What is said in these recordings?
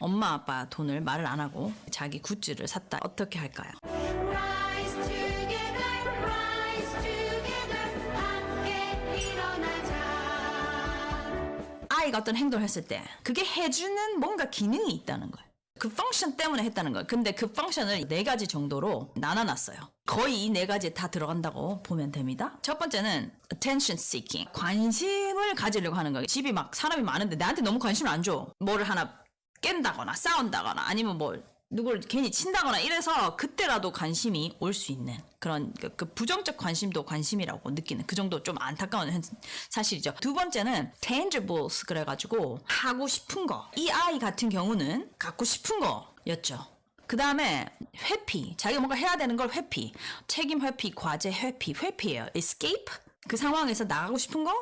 엄마 아빠 돈을 말을 안 하고 자기 굿즈를 샀다. 어떻게 할까요? Rise together, 함께 일어나자. 아이가 어떤 행동을 했을 때 그게 해주는 뭔가 기능이 있다는 거예요. 그 펑션 때문에 했다는 거예요. 근데 그 펑션을 4가지 정도로 나눠놨어요. 거의 이 4가지에 다 들어간다고 보면 됩니다. 첫 번째는 attention seeking. 관심을 가지려고 하는 거예요. 집이 막 사람이 많은데 나한테 너무 관심을 안 줘. 뭐를 하나 깬다거나 싸운다거나 아니면 뭘 누굴 괜히 친다거나 이래서 그때라도 관심이 올 수 있는 그런 그 부정적 관심도 관심이라고 느끼는 그 정도 좀 안타까운 사실이죠. 두 번째는 tangibles 그래가지고 하고 싶은 거. 이 아이 같은 경우는 갖고 싶은 거였죠. 그 다음에 회피. 자기가 뭔가 해야 되는 걸 회피. 책임 회피, 과제 회피, 회피예요. escape. 그 상황에서 나가고 싶은 거.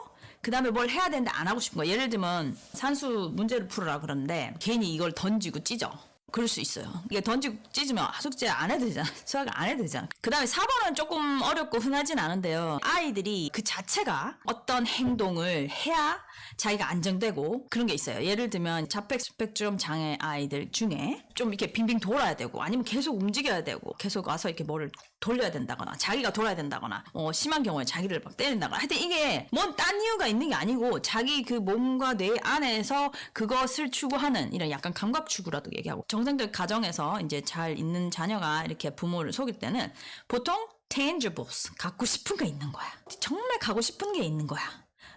그 다음에 뭘 해야 되는데 안 하고 싶은 거. 예를 들면 산수 문제를 풀으라 그러는데 괜히 이걸 던지고 찢어. 그럴 수 있어요. 이게 던지고 찢으면 숙제 안 해도 되잖아. 수학 안 해도 되잖아. 그 다음에 4번은 조금 어렵고 흔하진 않은데요. 아이들이 그 자체가 어떤 행동을 해야 자기가 안정되고 그런 게 있어요. 예를 들면 자폐 스펙트럼 장애 아이들 중에 좀 이렇게 빙빙 돌아야 되고 아니면 계속 움직여야 되고 계속 와서 이렇게 뭐를 돌려야 된다거나 자기가 돌아야 된다거나 심한 경우에 자기를 막 때린다거나 하여튼 이게 뭔 딴 이유가 있는 게 아니고 자기 그 몸과 뇌 안에서 그것을 추구하는 이런 약간 감각 추구라도 얘기하고 정상적 가정에서 이제 잘 있는 자녀가 이렇게 부모를 속일 때는 보통 tangibles 갖고 싶은 게 있는 거야. 정말 가고 싶은 게 있는 거야.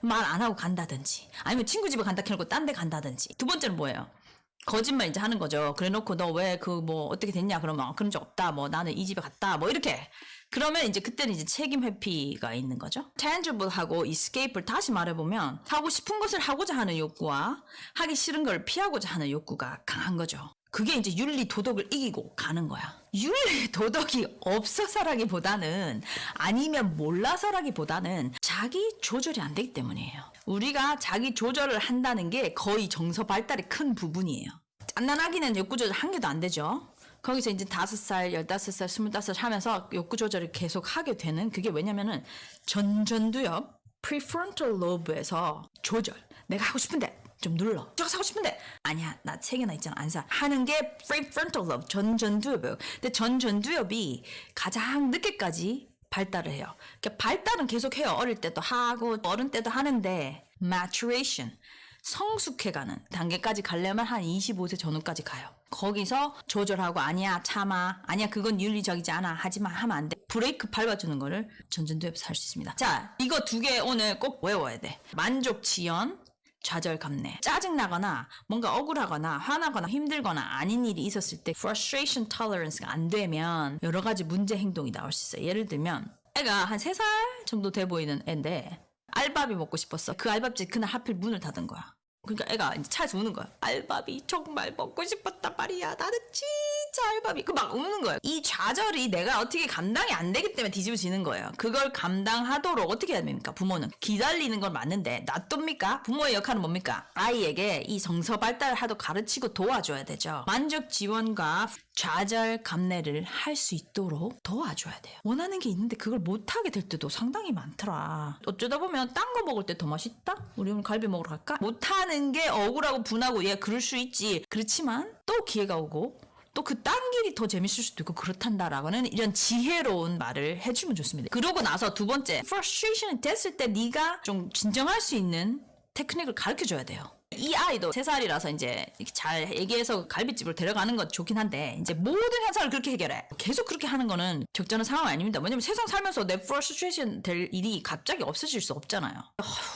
말 안 하고 간다든지 아니면 친구 집에 간다 해놓고 딴 데 간다든지. 두 번째는 뭐예요? 거짓말 이제 하는 거죠. 그래 놓고 너 왜 그 뭐 어떻게 됐냐 그러면 그런 적 없다. 뭐 나는 이 집에 갔다. 뭐 이렇게. 그러면 이제 그때는 이제 책임 회피가 있는 거죠. tangible하고 escape를 다시 말해보면 하고 싶은 것을 하고자 하는 욕구와 하기 싫은 걸 피하고자 하는 욕구가 강한 거죠. 그게 이제 윤리 도덕을 이기고 가는 거야. 윤리 도덕이 없어서라기보다는 아니면 몰라서라기보다는 자기 조절이 안 되기 때문이에요. 우리가 자기 조절을 한다는 게 거의 정서 발달의 큰 부분이에요. 짠난아기는 욕구 조절 한 개도 안 되죠. 거기서 이제 5살, 15살, 25살 하면서 욕구 조절을 계속 하게 되는 그게 왜냐면은 전두엽 prefrontal lobe에서 조절. 내가 하고 싶은데 좀 눌러. 저거 사고 싶은데 아니야 나 3개나 있잖아 안 사. 하는 게 prefrontal lobe 전두엽이에요. 근데 전두엽이 가장 늦게까지 발달을 해요. 그러니까 발달은 계속 해요. 어릴 때도 하고 어른 때도 하는데 maturation 성숙해가는 단계까지 가려면 한 25세 전후까지 가요. 거기서 조절하고 아니야 참아 아니야 그건 윤리적이지 않아 하지마 하면 안 돼. 브레이크 밟아주는 거를 전두엽에서 할 수 있습니다. 자 이거 2개 오늘 꼭 외워야 돼. 만족 지연 좌절 감내. 짜증나거나 뭔가 억울하거나 화나거나 힘들거나 아닌 일이 있었을 때 frustration tolerance가 안 되면 여러 가지 문제 행동이 나올 수 있어요. 예를 들면 애가 한 3살 정도 돼 보이는 애인데 알밥이 먹고 싶었어. 그 알밥집 그날 하필 문을 닫은 거야. 그러니까 애가 이제 차에서 우는 거야. 알밥이 정말 먹고 싶었단 말이야. 나는 진짜 알밥이. 그 막 우는 거예요. 이 좌절이 내가 어떻게 감당이 안 되기 때문에 뒤집어지는 거예요. 그걸 감당하도록 어떻게 해야 됩니까? 부모는. 기다리는 건 맞는데 놔둡니까? 부모의 역할은 뭡니까? 아이에게 이 정서 발달을 하도록 가르치고 도와줘야 되죠. 만족 지원과 좌절 감내를 할 수 있도록 도와줘야 돼요. 원하는 게 있는데 그걸 못하게 될 때도 상당히 많더라. 어쩌다 보면 딴 거 먹을 때 더 맛있다? 우리 오늘 갈비 먹으러 갈까? 못하는 게 억울하고 분하고 얘 그럴 수 있지. 그렇지만 또 기회가 오고 또 그 딴 길이 더 재밌을 수도 있고 그렇단다라고는 이런 지혜로운 말을 해주면 좋습니다. 그러고 나서 2번째 frustration이 됐을 때 네가 좀 진정할 수 있는 테크닉을 가르쳐줘야 돼요. 이 아이도 3살이라서 이제 잘 얘기해서 갈비집으로 데려가는 건 좋긴 한데 이제 모든 현상을 그렇게 해결해. 계속 그렇게 하는 거는 적절한 상황이 아닙니다. 왜냐면 세상 살면서 내 frustration 될 일이 갑자기 없어질 수 없잖아요.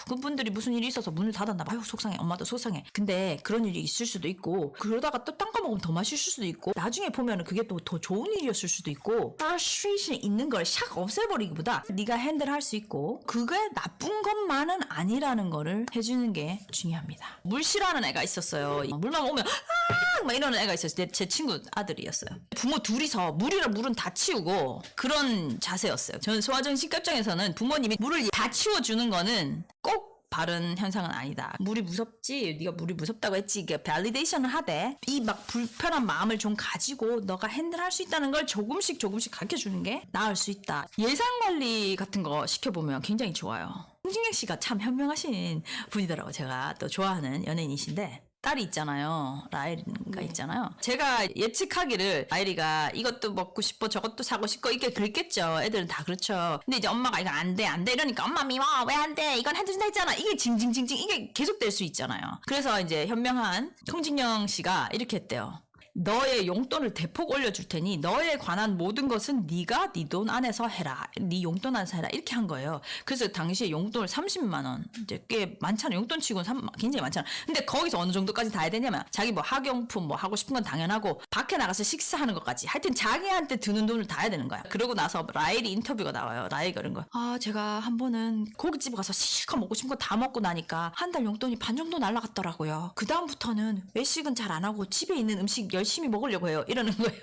그분들이 무슨 일이 있어서 문을 닫았나 봐. 아유 속상해. 엄마도 속상해. 근데 그런 일이 있을 수도 있고 그러다가 또 딴 거 먹으면 더 맛있을 수도 있고 나중에 보면은 그게 또 더 좋은 일이었을 수도 있고 frustration이 있는 걸 샥 없애버리기보다 네가 핸들할 수 있고 그게 나쁜 것만은 아니라는 거를 해주는 게 중요합니다. 물 싫어하는 애가 있었어요. 물만 오면 막 이러는 애가 있었어요. 제 친구 아들이었어요. 부모 둘이서 물이랑 물은 다 치우고 그런 자세였어요. 저는 소아정신급장에서는 부모님이 물을 다 치워주는 거는 꼭 바른 현상은 아니다. 물이 무섭지? 네가 물이 무섭다고 했지? 이게 밸리데이션을 하되 이 막 불편한 마음을 좀 가지고 너가 핸들할 수 있다는 걸 조금씩 가르쳐주는 게 나을 수 있다. 예산관리 같은 거 시켜보면 굉장히 좋아요. 홍진경 씨가 참 현명하신 분이더라고요. 제가 또 좋아하는 연예인이신데 딸이 있잖아요. 라일이가 있잖아요. 제가 예측하기를 라일이가 이것도 먹고 싶어 저것도 사고 싶고 이게 그랬겠죠. 애들은 다 그렇죠. 근데 이제 엄마가 이거 안 돼 이러니까 엄마 미워 왜 안 돼 이건 해준다 했잖아. 이게 징징징징 이게 계속될 수 있잖아요. 그래서 이제 현명한 송진영 씨가 이렇게 했대요. 너의 용돈을 대폭 올려줄 테니 너에 관한 모든 것은 네가 네 돈 안에서 해라. 네 용돈 안에서 해라. 이렇게 한 거예요. 그래서 당시에 용돈을 30만 원. 이제 꽤 많잖아요. 용돈 치고는 굉장히 많잖아요. 근데 거기서 어느 정도까지 다 해야 되냐면 자기 뭐 학용품 뭐 하고 싶은 건 당연하고 밖에 나가서 식사하는 것까지 하여튼 자기한테 드는 돈을 다 해야 되는 거야. 그러고 나서 라일이 인터뷰가 나와요. 라일이 그런 거야. 아 제가 한 번은 고깃집 가서 실컷 먹고 싶은 거 다 먹고 나니까 한 달 용돈이 반 정도 날라갔더라고요. 그 다음부터는 외식은 잘 안 하고 집에 있는 음식 열심히 먹으려고 해요. 이러는 거예요.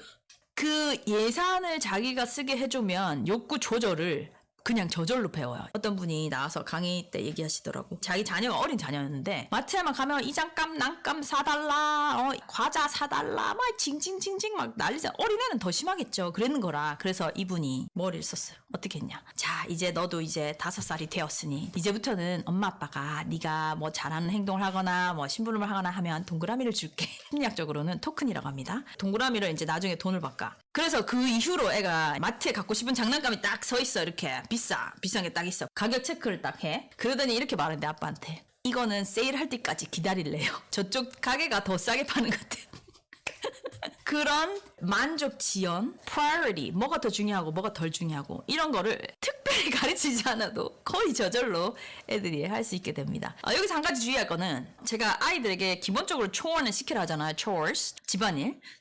그 예산을 자기가 쓰게 해주면 욕구 조절을 그냥 저절로 배워요. 어떤 분이 나와서 강의 때 얘기하시더라고. 자기 자녀가 어린 자녀였는데 마트에만 가면 이 장감 난감 사달라 과자 사달라 막 징징징징 막 난리잖아. 어린애는 더 심하겠죠. 그랬는 거라. 그래서 이분이 머리를 썼어요. 어떻게 했냐. 자 이제 너도 이제 5살이 되었으니 이제부터는 엄마 아빠가 네가 뭐 잘하는 행동을 하거나 뭐 심부름을 하거나 하면 동그라미를 줄게. 심리학적으로는 토큰이라고 합니다. 동그라미를 이제 나중에 돈을 바꿔. 그래서 그 이후로 애가 마트에 갖고 싶은 장난감이 딱 서 있어. 이렇게 비싼 게 딱 있어. 가격 체크를 딱 해. 그러더니 이렇게 말하는데 아빠한테 이거는 세일할 때까지 기다릴래요. 저쪽 가게가 더 싸게 파는 것 같아. 그런 만족 지연, priority, 뭐가 더 중요하고 뭐가 덜 중요하고 이런 거를 특별히 가르치지 않아도 거의 저절로 애들이 할 수 있게 됩니다. 여기서 한 가지 주의할 거는 제가 아이들에게 기본적으로 초원을 시키라 하잖아요. chores,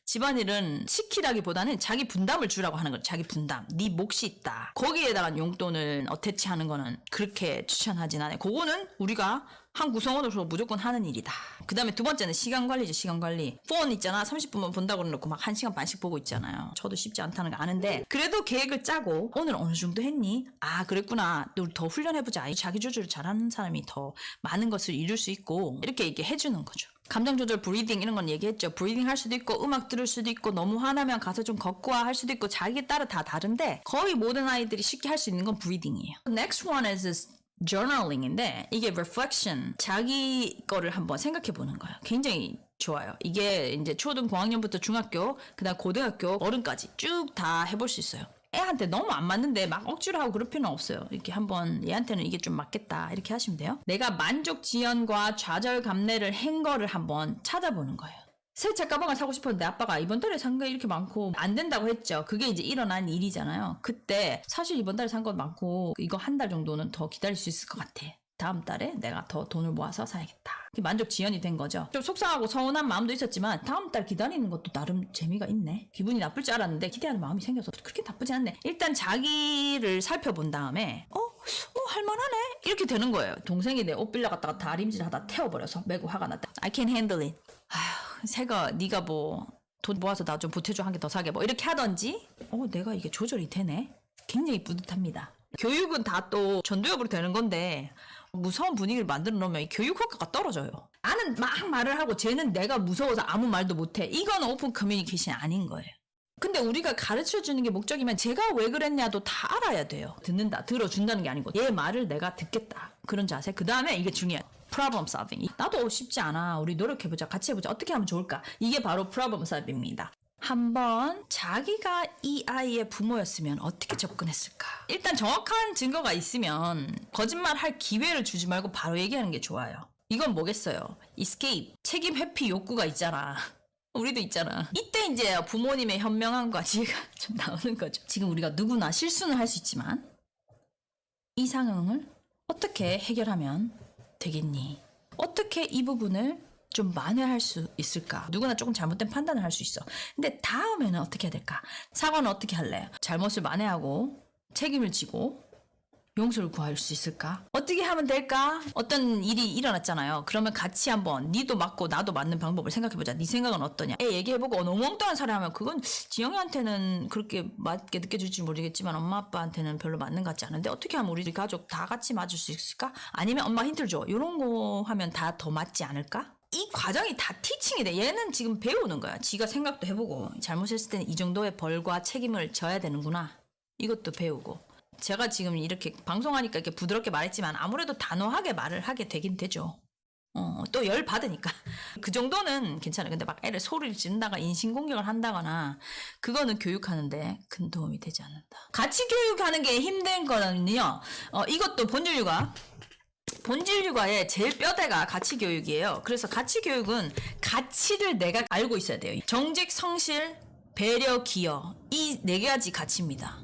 집안일은 시키라기보다는 자기 분담을 주라고 하는 거죠. 자기 분담. 네 몫이 있다. 거기에다가 용돈을 어태치하는 거는 그렇게 추천하진 않아요. 그거는 우리가 한 구성원으로서 무조건 하는 일이다. 그 다음에 두 번째는 시간 관리죠. 시간 관리. 폰 있잖아. 30분만 본다고 해놓고 막 1시간 반씩 보고 있잖아요. 저도 쉽지 않다는 거 아는데 그래도 계획을 짜고 오늘 어느 정도 했니? 아 그랬구나. 우리 더 훈련해보자. 자기 조절을 잘하는 사람이 더 많은 것을 이룰 수 있고 이렇게 해주는 거죠. 감정 조절, 브리딩 이런 건 얘기했죠. 브리딩 할 수도 있고 음악 들을 수도 있고 너무 화나면 가서 좀 걷고 와 할 수도 있고 자기에 따라 다 다른데 거의 모든 아이들이 쉽게 할 수 있는 건 브리딩이에요. Next one is journaling인데 이게 reflection, 자기 거를 한번 생각해 보는 거예요. 굉장히 좋아요. 이게 이제 초등 고학년부터 중학교, 그다음 고등학교, 어른까지 쭉 다 해볼 수 있어요. 애한테 너무 안 맞는데 막 억지로 하고 그럴 필요는 없어요. 이렇게 한번 얘한테는 이게 좀 맞겠다 이렇게 하시면 돼요. 내가 만족 지연과 좌절 감내를 한 거를 한번 찾아보는 거예요. 새 책 가방을 사고 싶었는데 아빠가 이번 달에 산 거 이렇게 많고 안 된다고 했죠. 그게 이제 일어난 일이잖아요. 그때 사실 이번 달에 산 거 많고 이거 한 달 정도는 더 기다릴 수 있을 것 같아. 다음 달에 내가 더 돈을 모아서 사야겠다. 만족 지연이 된 거죠. 좀 속상하고 서운한 마음도 있었지만 다음 달 기다리는 것도 나름 재미가 있네. 기분이 나쁠 줄 알았는데 기대하는 마음이 생겨서 그렇게 나쁘지 않네. 일단 자기를 살펴본 다음에 할만하네 이렇게 되는 거예요. 동생이 내 옷 빌려갔다가 다림질하다 태워버려서 매고 화가 났다. I can't handle it. 아휴 새가 네가 뭐 돈 모아서 나 좀 보태줘 한 개 더 사게 뭐 이렇게 하던지 내가 이게 조절이 되네. 굉장히 뿌듯합니다. 교육은 다 또 전두엽으로 되는 건데 무서운 분위기를 만들어 놓으면 교육 효과가 떨어져요. 나는 막 말을 하고 쟤는 내가 무서워서 아무 말도 못해. 이건 오픈 커뮤니케이션이 아닌 거예요. 근데 우리가 가르쳐주는 게 목적이면 제가 왜 그랬냐도 다 알아야 돼요. 듣는다, 들어준다는 게 아니고 얘 말을 내가 듣겠다. 그런 자세. 그 다음에 이게 중요해. problem solving. 나도 쉽지 않아. 우리 노력해보자. 같이 해보자. 어떻게 하면 좋을까? 이게 바로 problem solving입니다. 한번 자기가 이 아이의 부모였으면 어떻게 접근했을까? 일단 정확한 증거가 있으면 거짓말 할 기회를 주지 말고 바로 얘기하는 게 좋아요. 이건 뭐겠어요? escape, 책임 회피 욕구가 있잖아. 우리도 있잖아. 이때 이제 부모님의 현명함과 지혜가 좀 나오는 거죠. 지금 우리가 누구나 실수는 할 수 있지만 이 상황을 어떻게 해결하면 되겠니? 어떻게 이 부분을 좀 만회할 수 있을까? 누구나 조금 잘못된 판단을 할 수 있어. 근데 다음에는 어떻게 해야 될까? 사과는 어떻게 할래? 잘못을 만회하고 책임을 지고 용서를 구할 수 있을까? 어떻게 하면 될까? 어떤 일이 일어났잖아요. 그러면 같이 한번 니도 맞고 나도 맞는 방법을 생각해보자. 네 생각은 어떠냐? 애 얘기해보고 너무 엉뚱한 소리 하면 그건 지영이한테는 그렇게 맞게 느껴질지 모르겠지만 엄마 아빠한테는 별로 맞는 것 같지 않은데 어떻게 하면 우리 가족 다 같이 맞을 수 있을까? 아니면 엄마 힌트를 줘. 이런 거 하면 다 더 맞지 않을까? 이 과정이 다 티칭이 돼. 얘는 지금 배우는 거야. 지가 생각도 해보고 잘못했을 때는 이 정도의 벌과 책임을 져야 되는구나. 이것도 배우고. 제가 지금 이렇게 방송하니까 이렇게 부드럽게 말했지만 아무래도 단호하게 말을 하게 되긴 되죠. 또 열 받으니까. 그 정도는 괜찮아요. 근데 막 애를 소리를 지른다가 인신공격을 한다거나 그거는 교육하는데 큰 도움이 되지 않는다. 가치 교육하는 게 힘든 거는요. 이것도 본질 육아의 제일 뼈대가 가치 교육이에요. 그래서 가치 교육은 가치를 내가 알고 있어야 돼요. 정직, 성실, 배려, 기여. 이 네 가지 가치입니다.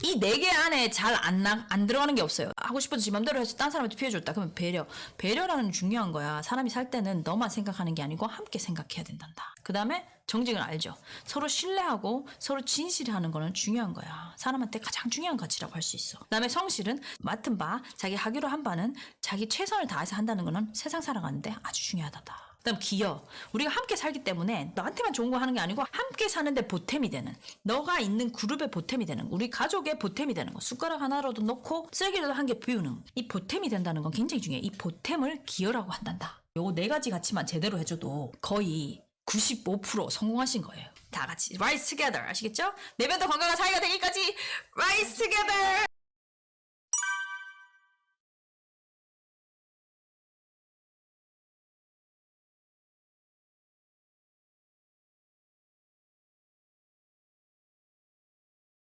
이 네 개 안에 잘 안 들어가는 게 없어요. 하고 싶어서 지 맘대로 해서 딴 사람한테 피해줬다. 그러면 배려라는 중요한 거야. 사람이 살 때는 너만 생각하는 게 아니고 함께 생각해야 된단다. 그 다음에 정직은 알죠. 서로 신뢰하고 서로 진실하는 거는 중요한 거야. 사람한테 가장 중요한 가치라고 할 수 있어. 그 다음에 성실은 맡은 바, 자기 하기로 한 바는 자기 최선을 다해서 한다는 거는 세상 살아가는데 아주 중요하다. 그다음 기여. 우리가 함께 살기 때문에 너한테만 좋은 거 하는 게 아니고 함께 사는데 보탬이 되는, 너가 있는 그룹의 보탬이 되는, 우리 가족의 보탬이 되는 거. 숟가락 하나라도 넣고 쓰레기라도 한 개 비우는, 이 보탬이 된다는 건 굉장히 중요해. 이 보탬을 기여라고 한단다. 요 네 가지 가치만 제대로 해줘도 거의 95% 성공하신 거예요. 다 같이 rise together. 아시겠죠? 내면도 건강한 사회가 되기까지